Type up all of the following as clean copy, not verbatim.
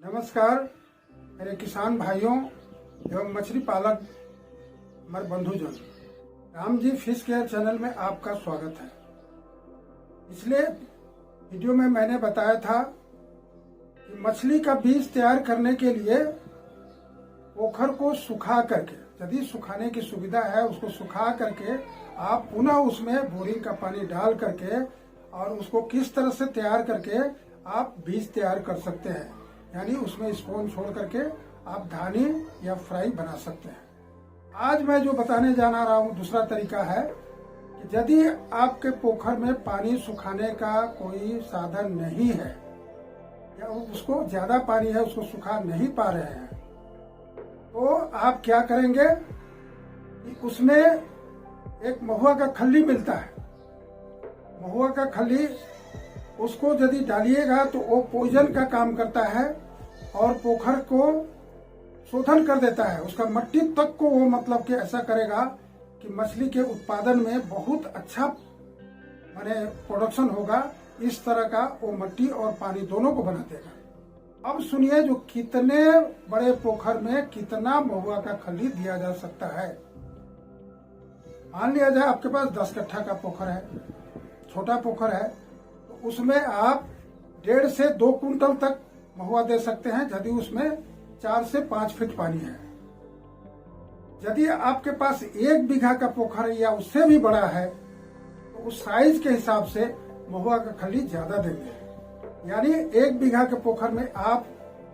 नमस्कार मेरे किसान भाइयों एवं मछली पालक हमारे बंधुजन, Ram ji fish care channel में आपका स्वागत है। पिछले वीडियो में मैंने बताया था कि मछली का बीज तैयार करने के लिए पोखर को सुखा करके, यदि सुखाने की सुविधा है उसको सुखा करके आप पुनः उसमें बोरिंग का पानी डाल करके और उसको किस तरह से तैयार करके आप बीज तैयार कर सकते हैं, यानी उसमें स्पोन छोड़ करके आप धानी या फ्राई बना सकते हैं। आज मैं जो बताने जाना रहा हूँ दूसरा तरीका है कि यदि आपके पोखर में पानी सुखाने का कोई साधन नहीं है या उसको ज्यादा पानी है उसको सुखा नहीं पा रहे हैं, तो आप क्या करेंगे कि उसमें एक महुआ का खल्ली मिलता है। महुआ का खल्ली उसको यदि डालिएगा तो वो पॉइजन का काम करता है और पोखर को शोधन कर देता है, उसका मट्टी तक को वो मतलब कि ऐसा करेगा कि मछली के उत्पादन में बहुत अच्छा माने प्रोडक्शन होगा। इस तरह का वो मट्टी और पानी दोनों को बना देगा। अब सुनिए जो कितने बड़े पोखर में कितना महुआ का खल्ली दिया जा सकता है। मान लिया जाए आपके पास 10 कट्ठा का पोखर है, छोटा पोखर है, तो उसमें आप 1.5 से 2 कुंटल तक महुआ दे सकते हैं यदि उसमें 4 से 5 फीट पानी है। यदि आपके पास 1 बीघा का पोखर है या उससे भी बड़ा है तो उस साइज के हिसाब से महुआ का खल्ली ज्यादा देंगे, यानी 1 बीघा के पोखर में आप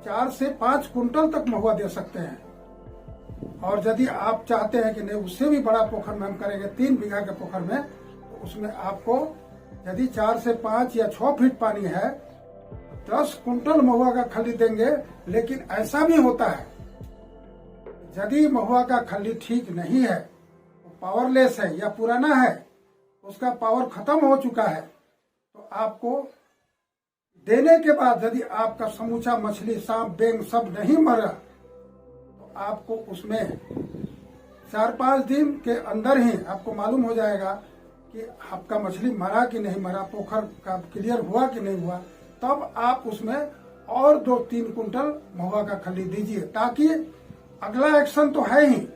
4 से 5 कुंटल तक महुआ दे सकते हैं। और यदि आप चाहते हैं कि नहीं उससे भी बड़ा पोखर में हम करेंगे 3 बीघा के पोखर में, तो उसमें आपको यदि 4 से 5 या 6 फीट पानी है 10 कुंटल महुआ का खल्ली देंगे। लेकिन ऐसा भी होता है यदि महुआ का खल्ली ठीक नहीं है, पावरलेस है या पुराना है, उसका पावर खत्म हो चुका है, तो आपको देने के बाद यदि आपका समूचा मछली सांप बेंग सब नहीं मरा तो आपको उसमें 4-5 दिन के अंदर ही आपको मालूम हो जाएगा कि आपका मछली मरा कि नहीं मरा, पोखर का क्लियर हुआ कि नहीं हुआ। तब आप उसमें और 2-3 कुंटल महुआ का खल्ली दीजिए, ताकि अगला एक्शन तो है ही।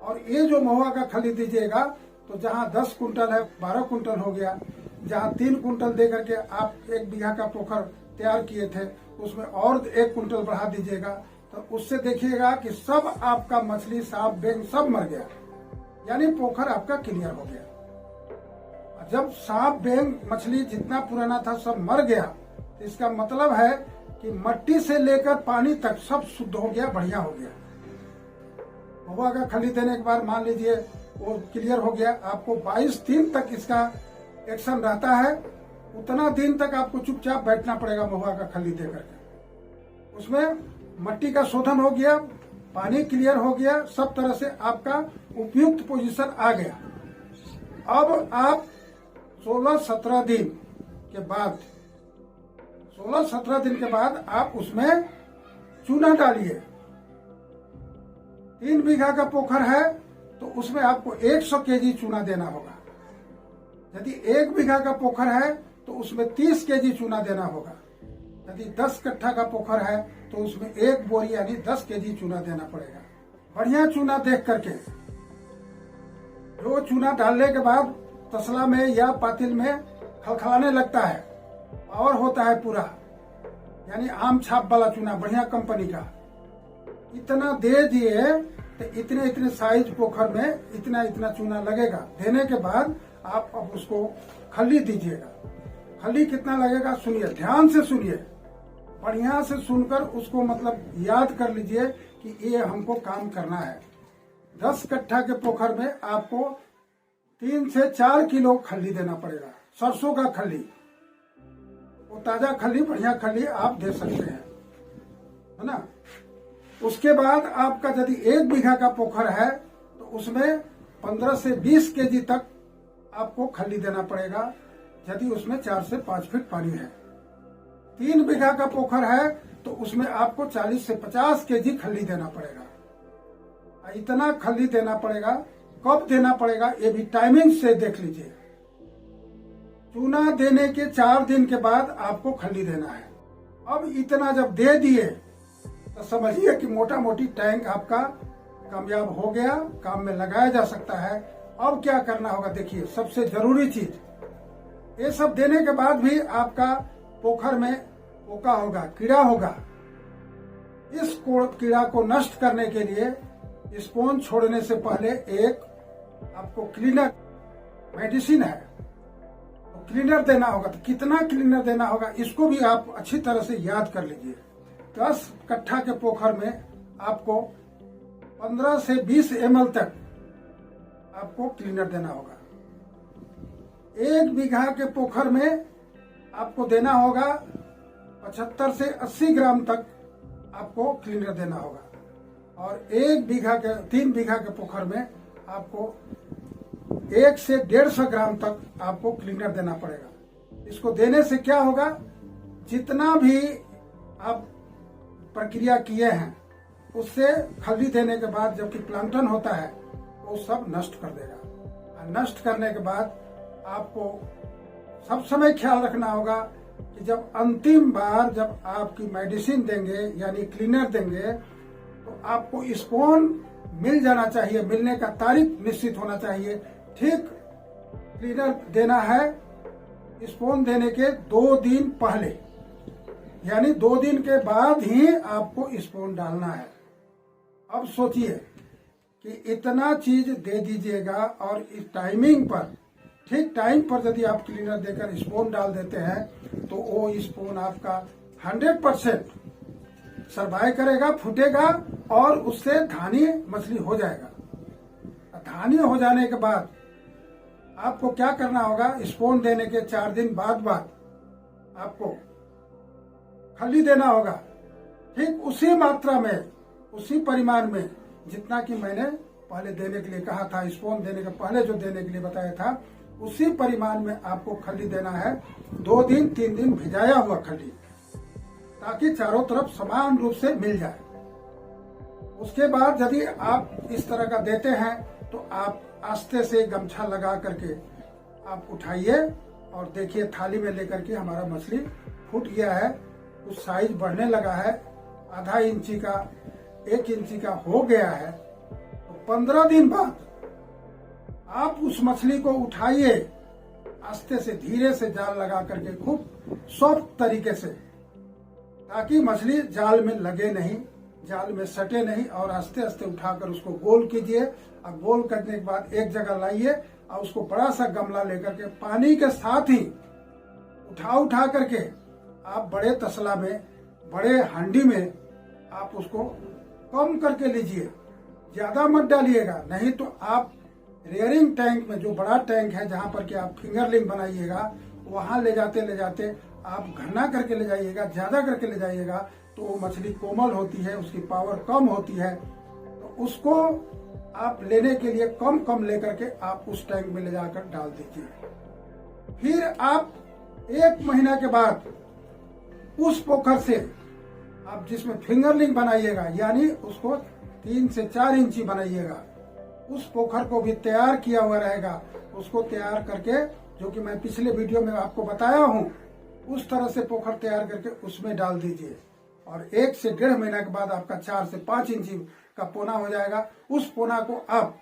और ये जो महुआ का खल्ली दीजिएगा तो जहां 10 कुंटल है 12 कुंटल हो गया, जहां 3 कुंटल दे करके आप 1 बीघा का पोखर तैयार किए थे उसमें और 1 कुंटल बढ़ा दीजिएगा, तो उससे देखिएगा कि सब आपका मछली सांप बेंग सब मर गया, यानी पोखर आपका क्लियर हो गया। जब सांप बेंग मछली जितना पुराना था सब मर गया, तो इसका मतलब है कि मट्टी से लेकर पानी तक सब शुद्ध हो गया, बढ़िया हो गया। महुआ का खल्ली देने के बाद मान लीजिए वो क्लियर हो गया, आपको 22 दिन तक इसका एक्शन रहता है। उतना दिन तक आपको चुपचाप बैठना पड़ेगा महुआ का खल्ली दे करके। उसमें मट्टी का शोधन हो गया, पानी क्लियर हो गया, सब तरह से आपका उपयुक्त पोजीशन आ गया। अब आप 16-17 दिन के बाद 16-17 दिन के बाद आप उसमें चूना डालिए। 3 बीघा का पोखर है तो उसमें आपको 100 केजी चूना देना होगा। यदि 1 बीघा का पोखर है तो उसमें 30 केजी चूना देना होगा। यदि 10 कट्ठा का पोखर है तो उसमें 1 बोरी यानी 10 केजी चूना देना पड़ेगा। बढ़िया चूना देख करके, जो चूना डालने के बाद तसला में या पातिल में खलखलाने लगता है और होता है पूरा, यानी आम छाप वाला चूना बढ़िया कंपनी का, इतना दे दिए तो इतने इतने साइज पोखर में इतना इतना चूना लगेगा। देने के बाद आप अब उसको खल्ली दीजिएगा। खल्ली कितना लगेगा सुनिए, ध्यान से सुनिए, बढ़िया से सुनकर उसको मतलब याद कर लीजिए कि ये हमको काम करना है। 10 कट्ठा के पोखर में आपको 3 से 4 किलो खल्ली देना पड़ेगा। सरसों का खल्ली, वो ताजा खल्ली बढ़िया खल्ली आप दे सकते हैं, है ना। उसके बाद आपका यदि 1 बीघा का पोखर है तो उसमें 15 से 20 केजी तक आपको खल्ली देना पड़ेगा, यदि उसमें 4 से 5 फीट पानी है। 3 बीघा का पोखर है तो उसमें आपको 40 से 50 केजी खल्ली देना पड़ेगा। इतना खल्ली देना पड़ेगा। कब देना पड़ेगा ये भी टाइमिंग से देख लीजिए। चूना देने के 4 दिन के बाद आपको खल्ली देना है। अब इतना जब दे दिए तो समझिए कि मोटा मोटी टैंक आपका कामयाब हो गया, काम में लगाया जा सकता है। अब क्या करना होगा, देखिए सबसे जरूरी चीज, ये सब देने के बाद भी आपका पोखर में पोका होगा, कीड़ा होगा। इस कीड़ा को नष्ट करने के लिए स्पोन छोड़ने से पहले एक आपको क्लीनर मेडिसिन है, तो क्लीनर देना होगा। तो कितना क्लीनर देना होगा इसको भी आप अच्छी तरह से याद कर लीजिए। 10 कट्ठा के पोखर में आपको 15 से 20 ml तक आपको क्लीनर देना होगा। 1 बीघा के पोखर में आपको देना होगा 75 से 80 ग्राम तक आपको क्लीनर देना होगा। और 3 बीघा के पोखर में आपको 1 से 150 ग्राम तक आपको क्लीनर देना पड़ेगा। इसको देने से क्या होगा, जितना भी आप प्रक्रिया किए हैं उससे खल्ली देने के बाद जबकि प्लांटन होता है वो सब नष्ट कर देगा। और नष्ट करने के बाद आपको सब समय ख्याल रखना होगा कि जब अंतिम बार जब आपकी मेडिसिन देंगे यानी क्लीनर देंगे तो आपको स्पोन मिल जाना चाहिए, मिलने का तारीख निश्चित होना चाहिए। ठीक क्लीनर देना है स्पोन देने के 2 दिन पहले, यानी 2 दिन के बाद ही आपको स्पोन डालना है। अब सोचिए कि इतना चीज दे दीजिएगा और इस टाइमिंग पर, ठीक टाइम पर यदि आप क्लीनर देकर स्पोन डाल देते हैं तो वो स्पोन आपका 100% सर्वाइव करेगा, फूटेगा और उससे धानी मछली हो जाएगा। धानी हो जाने के बाद आपको क्या करना होगा, स्पोन देने के 4 दिन बाद आपको खल्ली देना होगा, ठीक उसी मात्रा में, उसी परिमाण में जितना कि मैंने पहले देने के लिए कहा था, स्पोन देने के पहले जो देने के लिए बताया था उसी परिमाण में आपको खल्ली देना है। 2 दिन 3 दिन भिजाया हुआ खल्ली, ताकि चारों तरफ समान रूप से मिल जाए। उसके बाद यदि आप इस तरह का देते हैं तो आप आस्ते से गमछा लगा करके आप उठाइए और देखिए थाली में लेकर के हमारा मछली फूट गया है, कुछ साइज बढ़ने लगा है, आधा इंची का 1 इंची का हो गया है। तो 15 दिन बाद आप उस मछली को उठाइए, आस्ते से धीरे से जाल लगा करके खूब सॉफ्ट तरीके से, ताकि मछली जाल में लगे नहीं, जाल में सटे नहीं, और आस्ते आस्ते उठाकर उसको गोल कीजिए। और गोल करने के बाद एक जगह लाइए और उसको बड़ा सा गमला लेकर के पानी के साथ ही उठा करके आप बड़े तसला में, बड़े हांडी में आप उसको कम करके लीजिए, ज्यादा मत डालिएगा, नहीं तो आप रेयरिंग टैंक में, जो बड़ा टैंक है जहां पर कि आप फिंगरलिंग बनाइएगा, वहां ले जाते आप घना करके ले जाइएगा, ज्यादा करके ले जाइएगा तो वो मछली कोमल होती है, उसकी पावर कम होती है। तो उसको आप लेने के लिए कम लेकर के आप उस टैंक में ले जाकर डाल दीजिए। फिर आप 1 महीना के बाद उस पोखर से आप जिसमें फिंगरलिंग बनाइएगा, यानी उसको 3 से 4 इंची बनाइएगा, उस पोखर को भी तैयार किया हुआ रहेगा। उसको तैयार करके, जो कि मैं पिछले वीडियो में आपको बताया हूं, उस तरह से पोखर तैयार करके उसमें डाल दीजिए। और 1 से 1.5 महीना के बाद आपका 4 से 5 इंची का पोना हो जाएगा। उस पोना को आप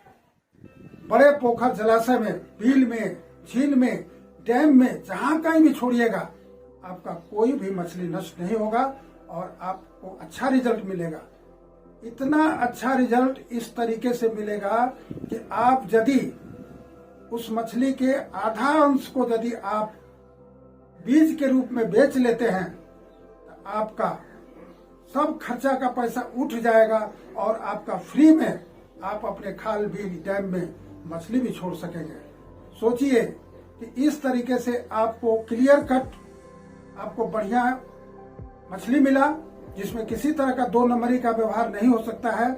बड़े पोखर, जलाशय में, बिल में, झील में, डैम में, जहां कहीं भी छोड़िएगा, आपका कोई भी मछली नष्ट नहीं होगा और आपको अच्छा रिजल्ट मिलेगा। इतना अच्छा रिजल्ट इस तरीके से मिलेगा कि आप यदि उस मछली के आधा अंश को यदि आप बीज के रूप में बेच लेते हैं तो आपका सब खर्चा का पैसा उठ जाएगा और आपका फ्री में आप अपने खाल, बिल, डैम में मछली भी छोड़ सकेंगे। सोचिए कि इस तरीके से आपको क्लियर कट, आपको बढ़िया मछली मिला जिसमें किसी तरह का 2 नंबरी का व्यवहार नहीं हो सकता है,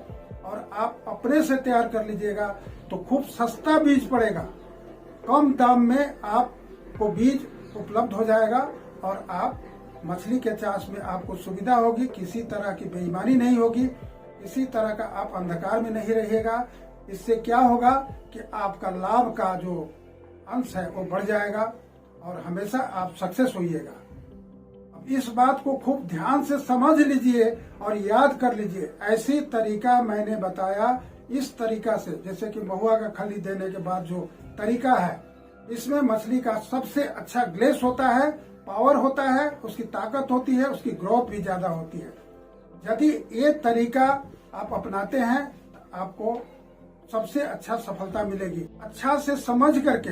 और आप अपने से तैयार कर लीजिएगा तो खूब सस्ता बीज पड़ेगा, कम दाम में आपको बीज उपलब्ध हो जाएगा और आप मछली के चाष में आपको सुविधा होगी, किसी तरह की बेईमानी नहीं होगी, किसी तरह का आप अंधकार में नहीं रहिएगा। इससे क्या होगा कि आपका लाभ का जो अंश है वो बढ़ जाएगा और हमेशा आप सक्सेस होइएगा। इस बात को खूब ध्यान से समझ लीजिए और याद कर लीजिए। ऐसी तरीका मैंने बताया, इस तरीका से, जैसे कि महुआ का खली देने के बाद जो तरीका है, इसमें मछली का सबसे अच्छा ग्लेस होता है, पावर होता है, उसकी ताकत होती है, उसकी ग्रोथ भी ज्यादा होती है। यदि ये तरीका आप अपनाते हैं तो आपको सबसे अच्छा सफलता मिलेगी। अच्छा से समझ करके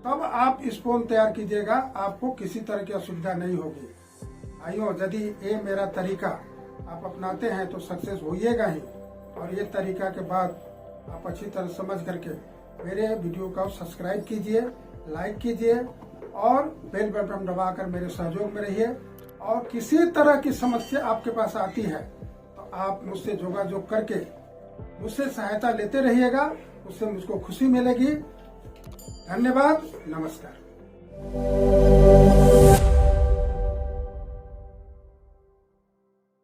तब आप स्पून तैयार कीजिएगा, आपको किसी तरह की असुविधा नहीं होगी। भाइयों, यदि ये मेरा तरीका आप अपनाते हैं तो सक्सेस होइएगा ही। और ये तरीका के बाद आप अच्छी तरह समझ करके मेरे वीडियो को सब्सक्राइब कीजिए, लाइक कीजिए और बेल बटन दबाकर मेरे सहयोग में रहिए। और किसी तरह की समस्या आपके पास आती है तो आप मुझसे जोगाजोग करके मुझसे सहायता लेते रहिएगा, उससे मुझको खुशी मिलेगी। धन्यवाद, नमस्कार।